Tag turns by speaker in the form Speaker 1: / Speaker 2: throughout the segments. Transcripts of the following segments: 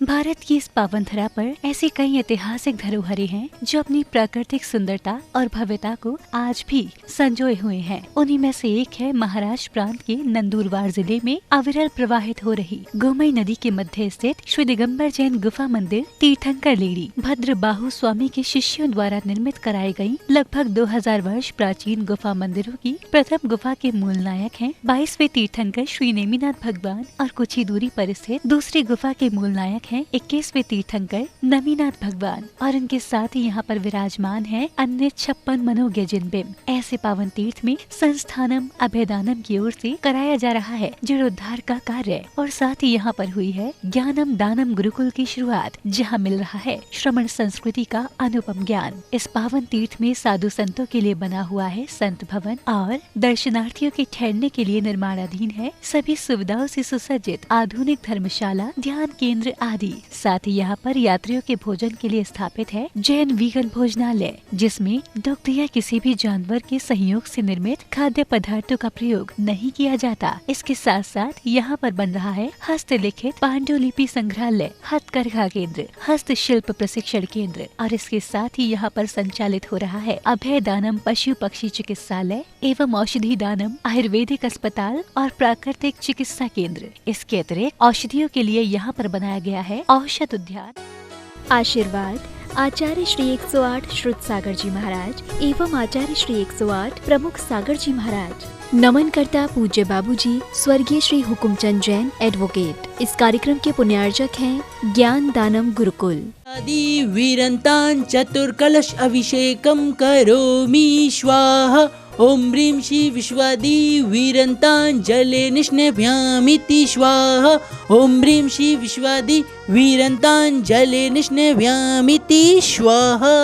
Speaker 1: भारत की इस पावन धरा पर ऐसी कई ऐतिहासिक धरोहरें हैं जो अपनी प्राकृतिक सुंदरता और भव्यता को आज भी संजोए हुए हैं। उन्हीं में से एक है महाराष्ट्र प्रांत के नंदुरबार जिले में अविरल प्रवाहित हो रही गोमई नदी के मध्य स्थित श्री दिगंबर जैन गुफा मंदिर तीर्थंकर लेडी भद्र बाहु स्वामी के शिष्यों द्वारा निर्मित कराई गई लगभग 2000 वर्ष प्राचीन गुफा मंदिरों की प्रथम गुफा के मूल नायक हैं 22वें तीर्थंकर श्री नेमिनाथ भगवान और कुछ ही दूरी पर स्थित दूसरी गुफा के मूल नायक हैं 21वें तीर्थंकर नमीनाथ भगवान और इनके साथ ही यहाँ पर विराजमान है अन्य 56 मनोज्ञ जिनबिंब। ऐसे पावन तीर्थ में संस्थानम अभयदानम की ओर से कराया जा रहा है जीर्णोद्धार का कार्य और साथ ही यहाँ पर हुई है ज्ञानम दानम गुरुकुल की शुरुआत, जहाँ मिल रहा है श्रमण संस्कृति का अनुपम ज्ञान। इस पावन तीर्थ में साधु संतों के लिए बना हुआ है संत भवन और दर्शनार्थियों के ठहरने के लिए निर्माणाधीन है सभी सुविधाओं से सुसज्जित आधुनिक धर्मशाला, ध्यान केंद्र आदि। साथ ही यहाँ पर यात्रियों के भोजन के लिए स्थापित है जैन वीगन भोजनालय, जिसमें दुग्ध या किसी भी जानवर के सहयोग से निर्मित खाद्य पदार्थों का प्रयोग नहीं किया जाता। इसके साथ साथ यहाँ पर बन रहा है हस्तलिखित पांडुलिपि संग्रहालय, हथकरघा केंद्र, हस्तशिल्प प्रशिक्षण केंद्र और इसके साथ ही यहाँ पर संचालित हो रहा है अभय दानम पशु पक्षी चिकित्सालय एवं औषधि दानम आयुर्वेदिक अस्पताल और प्राकृतिक चिकित्सा केंद्र। इसके अतिरिक्त औषधियों के लिए यहाँ पर बनाया गया है औषध उद्यान।
Speaker 2: आशीर्वाद आचार्य श्री 108 श्रुत सागर जी महाराज एवं आचार्य श्री 108 प्रमुख सागर जी महाराज। नमन करता पूज्य बाबूजी स्वर्गीय श्री हुकुमचंद जैन एडवोकेट। इस कार्यक्रम के पुण्यार्जक हैं ज्ञान दानम गुरुकुल।
Speaker 3: आदि वीरन्तान् चतुर्कलश अभिषेकं करोमि स्वाहा। ओम ह्रीं श्री विश्वादि वीरन्तान् जले निष्णभ्यामिति स्वाहा। ओम ह्रीं श्री विश्वादि वीरन्तान् जले निष्णभ्यामिति स्वाहा।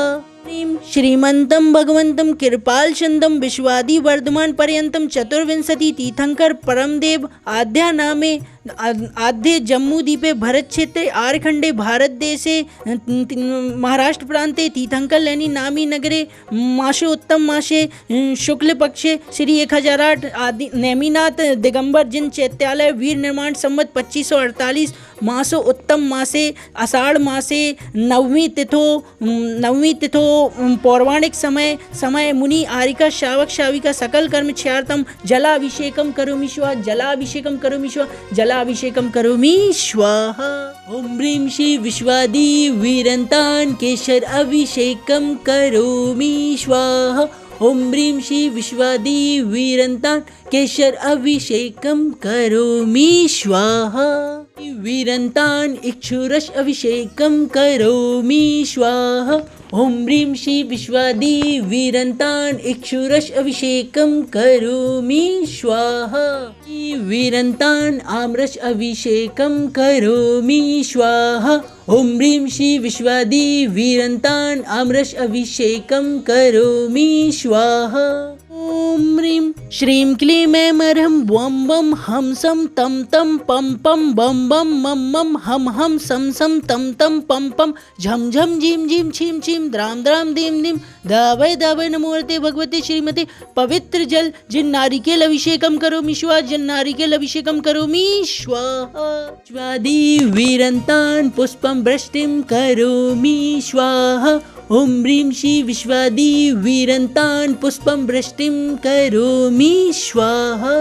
Speaker 3: श्रीमन्तं भगवन्तं कृपाल चंदम विश्वादि वर्धमान पर्यंतम चतुर्विंशति तीर्थंकर परमदेव आद्या नामे आद्य जम्मू द्वीपे भरत क्षेत्रे आरखंडे भारत देशे महाराष्ट्र प्रान्ते तीर्थंकर लेनी नामी नगरे मासे उत्तम मासे शुक्ल पक्षे श्री 1008 आदि नेमिनाथ दिगंबर जिन चैत्यालय वीर निर्माण संवत 2548 मासो उत्तम मासे आषाढ़ मासे नवमी तिथो पौराणिक समय मुनि आरिका शावक शाविका सकल कर्म क्षयार्थम जलाभिषेकम करोमि स्वाहा। जलाभिषेकम करोमि स्वाहा। जलाभिषेकम करोमि स्वाहा। ओम ह्रीं श्री विश्वादि वीरन्तान् केशर अभिषेकम करोमि स्वाहा। ओम ह्रीं श्री विश्वादि वीरन्तान् केशर अभिषेकम करोमि स्वाहा। वीरन्तान् इक्षुरस अभिषेकम करोमि स्वाहा। ओम ह्रीं श्री विश्वादि वीरन्तान् इक्षुरस अभिषेकम करोमि स्वाहा। वीरन्तान् आम्रस अभिषेकम करोमि स्वाहा। ओम ह्रीं श्री विश्वादि वीरन्तान् आम्रस अभिषेकम करोमि स्वाहा। ओम ह्रीं श्रीं क्लीं ऐं मरहं बम बम हम सम तम तम पम पम बम बम मम मम हम हम सम सम तम तम पम पम झम झम झीम झीम छीम छीम द्राम द्राम दीम दीम दावय दावय नमोर्ते भगवते श्रीमते पवित्र जल जिन नारिकेल अभिषेकम करोमि स्वाहा। जिन नारिकेल अभिषेकम करोमि स्वाहा। स्वादि वीरन्तान् पुष्पम वृष्टिम करोमि स्वाहा। ओम ह्रीं श्री विश्वादि वीरन्तान् पुष्पम वृष्टिम करोमि स्वाहा।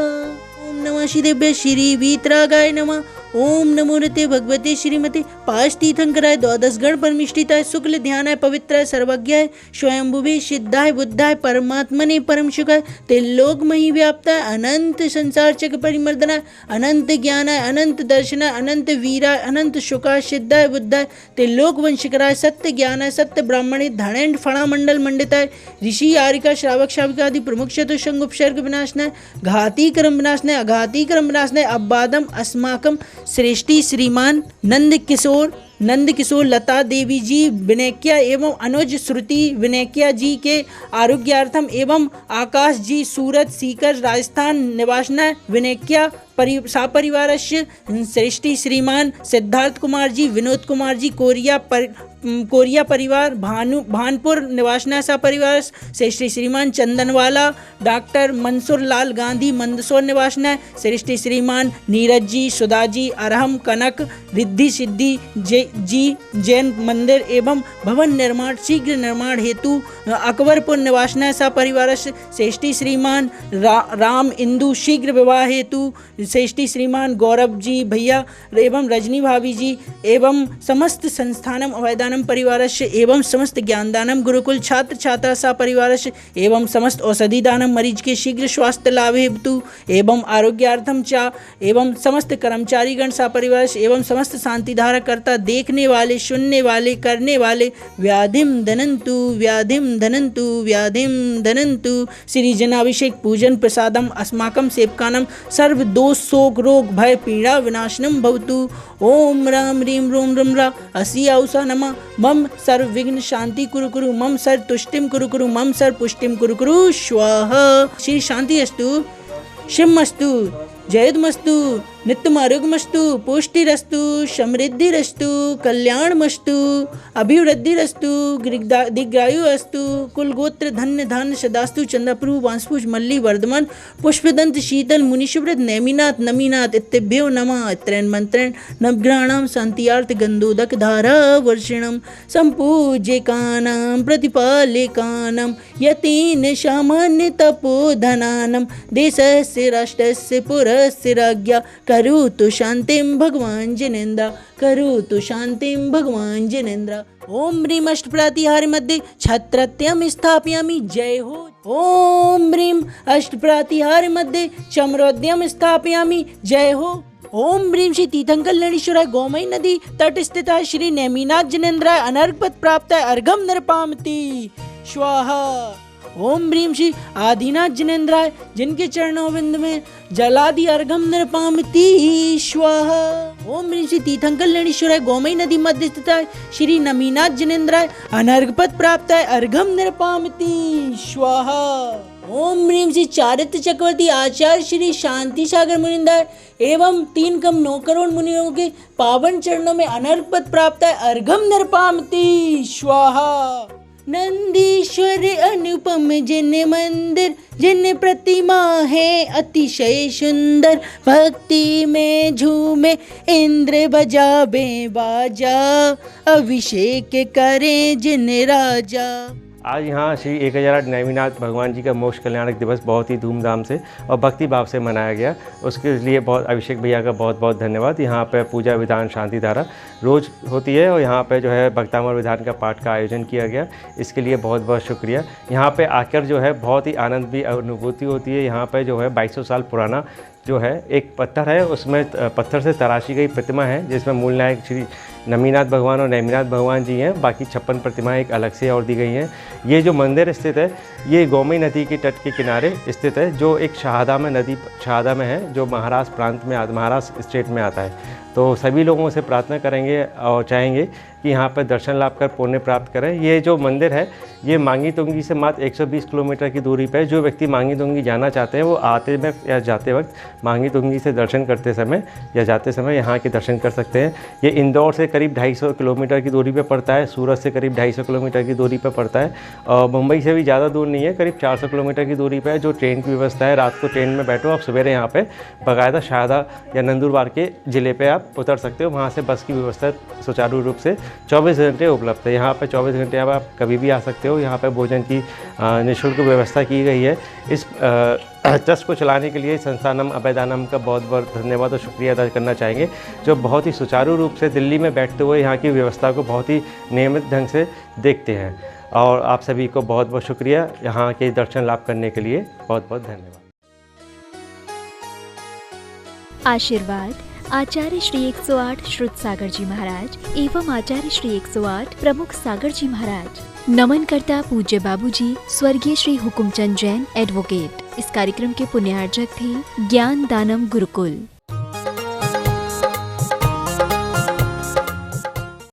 Speaker 3: ओम नमः श्रीदेव्य श्री वीतरागाय नमः। ओम नमो नते भगवते श्रीमते पाश तीर्थंकराय द्वादश गण परमिष्ठिताय शुक्ल ध्यानाय पवित्राय सर्वज्ञाय स्वयंभुवे सिद्धाय बुद्धाय परमात्मने परम सुखाय त्रिलोक मही व्याप्ताय अनंत संसार चक्र परिमर्दनाय अनंत ज्ञानाय अनंत दर्शनाय अनंत वीराय अनंत सुखाय सिद्धाय बुद्धाय त्रिलोक वंशकराय सत्य ज्ञानाय सत्य ब्राह्मणे धनेन्द्र फणा मंडल मंडिताय ऋषि आरिका श्रावक शाविकादि प्रमुख चतुष्ंग उपसर्ग विनाशनाय घाती कर्म विनाशनाय अघाती कर्म विनाशनाय अब्बादम अस्माकम श्रेष्ठी श्रीमान नंद किशोर लता देवी जी विनैक्या एवं अनुज श्रुति विनैक्या जी के आरोग्यार्थम एवं आकाश जी सूरत सीकर राजस्थान निवासना विनैक्या सापरिवारस्य श्रेष्ठी श्रीमान सिद्धार्थ कुमार जी, विनोद कुमार जी, कोरिया परिवार, भानपुर निवासना सपरिवार श्रेष्ठी श्रीमान चंदनवाला, डॉक्टर मनसूर लाल गांधी, मंदसौर निवासना श्रेष्ठी श्रीमान नीरज जी, सुधा जी, अरहम, कनक, रिद्धि सिद्धि जी जैन मंदिर एवं भवन निर्माण शीघ्र निर्माण हेतु अकबरपुर निवासना सपरिवार श्रेष्ठी श्रीमान राम इंदु शीघ्र विवाह हेतु श्रेष्ठी श्रीमान गौरव जी भैया एवं रजनी भाभी जी एवं समस्त संस्थानम अवैदानम परिवारस्य एवं समस्त ज्ञानदानम गुरुकुल छात्र छात्रा सा परिवारस्य एवं समस्त औषधि दानम मरीज के शीघ्र स्वास्थ्य लाभ हेतु एवं आरोग्यार्थम चा एवं समस्त कर्मचारीगण सा परिवार एवं समस्त शांतिधारा करता देखने वाले सुनने वाले करने वाले व्याधिम धनंतु व्याधिम धनंतु व्याधिम धनंतु श्री जनाभिषेक पूजन प्रसादम अस्माकं सेवकानम सर्व दोष शोक रोग भय पीड़ा विनाशनम भवतु। ओम राम रीं रोम रम रा असी औसा नमः मम सर्व विघ्न शांति कुरु कुरु मम सर्व तुष्टिम कुरु कुरु मम सर्व पुष्टिम कुरु कुरु स्वाहा। श्री शांति अस्तु शिवमस्तु जयदमस्तु नित्यम आरोग्यमस्तु पुष्टिरस्तु समृद्धिरस्तु कल्याणमस्तु अभिवृद्धिरस्तु दीर्घायु अस्तु कुलगोत्र धन्य धान्य सदास्तु चंद्रप्रभु वांसपुष मल्ली वर्धमान पुष्पदंत शीतल मुनिशुभ्रत नेमिनाथ नमीनाथ इत्यभ्यो नमः। त्रैण मंत्रेण नवग्रहाणां शांतियार्थ गंधोदक धारा वर्षिणं संपूज्यकानां प्रतिपालकानां यतीन सामान्य तपोधनानां देशस्य राष्ट्रस्य पुरस्य राज्ञा करोतु शांतिं भगवान जिनेन्द्र करोतु शांतिं भगवान जिनेन्द्र। ओम ह्रीं अष्टप्रातिहार मध्ये छत्रत्यं स्थापयामि जय हो। ओम ह्रीं अष्टप्रातिहार मध्ये चमरोद्यम स्थापयामि जय हो। ओम ह्रीं श्री तीर्थंकर लणीश्वराय गौमयी नदी तट स्थित श्री नेमिनाथ जिनेन्द्राय अनर्घपद प्राप्त अर्घम निर्पामति स्वाहा। ओम ह्रीं श्री आदिनाथ जिनेन्द्राय जिनके चरणोबिंद में जलादि अर्घम निर्पामति स्वाहा। ओम ह्रीं श्री तीर्थंकर लणीश्वराय गौमयी नदी मध्य स्थित श्री नमीनाथ जिनेन्द्राय अनर्घपद प्राप्त अर्घम निर्पामति स्वाहा। ओम ह्रीं श्री चारित्र चक्रवर्ती आचार्य श्री शांति सागर मुनिंदर एवं 3 कम 9 करोड़ मुनियों के पावन चरणों में अनर्घपद प्राप्त अर्घम निर्पामति स्वाहा। नंदीश्वर अनुपम जिन मंदिर जिन प्रतिमा है अतिशय सुंदर भक्ति में झूमे इंद्र बजावे बाजा अभिषेक करे जिन राजा।
Speaker 4: आज यहाँ श्री 1008 नेमिनाथ भगवान जी का मोक्ष कल्याणक दिवस बहुत ही धूमधाम से और भक्ति भाव से मनाया गया। उसके लिए बहुत अभिषेक भैया का बहुत बहुत धन्यवाद। यहाँ पर पूजा विधान शांति धारा रोज़ होती है और यहाँ पे जो है भक्तामर विधान का पाठ का आयोजन किया गया, इसके लिए बहुत बहुत शुक्रिया। यहाँ पे आकर जो है बहुत ही आनंद भी अनुभूति होती है। यहाँ पे जो है 2200 साल पुराना जो है एक पत्थर है, उसमें पत्थर से तराशी गई प्रतिमा है जिसमें मूल नायक श्री नमीनाथ भगवान और नेमिनाथ भगवान जी हैं। बाकी 56 प्रतिमाएं एक अलग से और दी गई हैं। ये जो मंदिर स्थित है ये गौमयी नदी के तट के किनारे स्थित है, जो एक शहादा में है, जो महाराष्ट्र प्रांत में महाराष्ट्र स्टेट में आता है। तो सभी लोगों से प्रार्थना करेंगे और चाहेंगे कि यहाँ पर दर्शन लाभ कर पुण्य प्राप्त करें। ये जो मंदिर है ये मांगी तुंगी से मात्र 120 किलोमीटर की दूरी पर है। जो व्यक्ति मांगी तुंगी जाना चाहते हैं वो आते में या जाते वक्त मांगी तुंगी से दर्शन करते समय या जाते समय यहाँ के दर्शन कर सकते हैं। ये इंदौर से करीब 250 किलोमीटर की दूरी पर पड़ता है, सूरत से करीब 250 किलोमीटर की दूरी पर पड़ता है और मुंबई से भी ज़्यादा दूर नहीं है, करीब 400 किलोमीटर की दूरी पर है। जो ट्रेन की व्यवस्था है, रात को ट्रेन में बैठो आप, सवेरे यहाँ पर बाकायदा शारदा या नंदुरबार के ज़िले पर आप उतर सकते हो। वहाँ से बस की व्यवस्था सुचारू रूप से 24 घंटे उपलब्ध है। यहाँ पे 24 घंटे आप कभी भी आ सकते हो। यहाँ पे भोजन की निःशुल्क व्यवस्था की गई है। इस ट्रस्ट को चलाने के लिए संस्थानम अभयदानम का बहुत बहुत धन्यवाद और शुक्रिया अदा करना चाहेंगे, जो बहुत ही सुचारू रूप से दिल्ली में बैठते हुए यहाँ की व्यवस्था को बहुत ही नियमित ढंग से देखते हैं। और आप सभी को बहुत बहुत शुक्रिया यहाँ के दर्शन लाभ करने के लिए बहुत बहुत धन्यवाद।
Speaker 2: आशीर्वाद आचार्य श्री 108 श्रुत सागर जी महाराज एवं आचार्य श्री 108 प्रमुख सागर जी महाराज। नमन करता पूज्य बाबूजी स्वर्गीय श्री हुकुमचंद जैन एडवोकेट। इस कार्यक्रम के पुण्यार्जक थे ज्ञान दानम गुरुकुल।